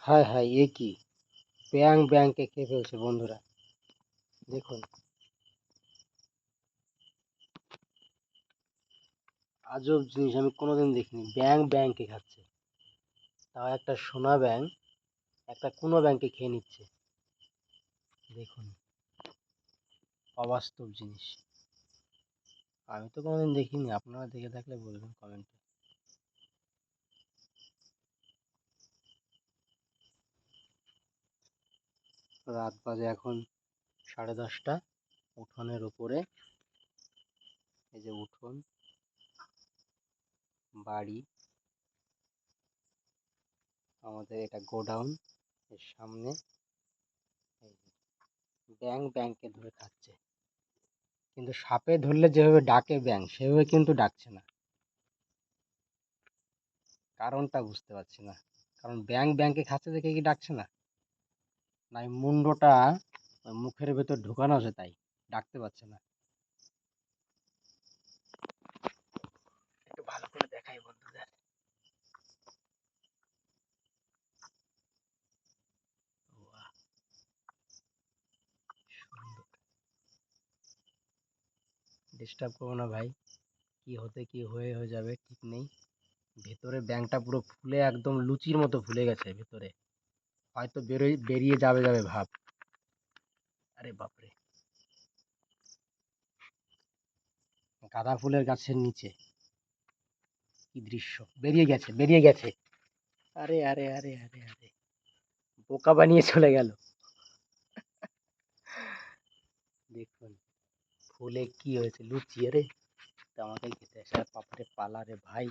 হায় হায়, এ কি! ব্যাংকে খেয়ে ফেলছে বন্ধুরা। দেখুন, আজব জিনিস, আমি কোনোদিন দেখিনি। ব্যাংকে খাচ্ছে, তাও একটা সোনা ব্যাংক একটা কোনো ব্যাংকে খেয়ে নিচ্ছে। দেখুন, অবাস্তব জিনিস। আমি তো কোনোদিন দেখিনি, আপনারা দেখে থাকলে বলবেন কমেন্টে। রাত বাজে এখন 10:30। উঠোনের উপরে, এই যে উঠোন, বাড়ি, আমাদের এটা গোডাউন, এর সামনে এই যে ব্যাংকে ধরে খাচ্ছে। কিন্তু সাপে ধরলে যেভাবে ডাকে ব্যাং, সেভাবে কিন্তু ডাকছে না। কারণটা বুঝতে পারছি না। কারণ ব্যাংকে খাচ্ছে দেখে কি ডাকছে না? না এই মুন্ডটা মুখের ভেতর ঢুকানো আছে তাই ডাকতে পারছে না। একটু ভালো করে দেখাই বন্ধুদের। বাহ, সুন্দর। ডিস্টার্ব করবো না ভাই, কি হয়ে যাবে ঠিক নেই। ভেতরে ব্যাংটা পুরো ফুলে একদম লুচির মতো ফুলে গেছে ভেতরে। হয়তো বেরিয়ে যাবে ভাব। আরে বাপরে! গাঁদা ফুলের গাছের নিচে কি দৃশ্য! বেরিয়ে গেছে। আরে, বোকা বানিয়ে চলে গেল। দেখুন, ফুলে কি হয়েছে, লুচি! আরে, তো আমাকে খেতে আসে, বাপরে পালা রে ভাই!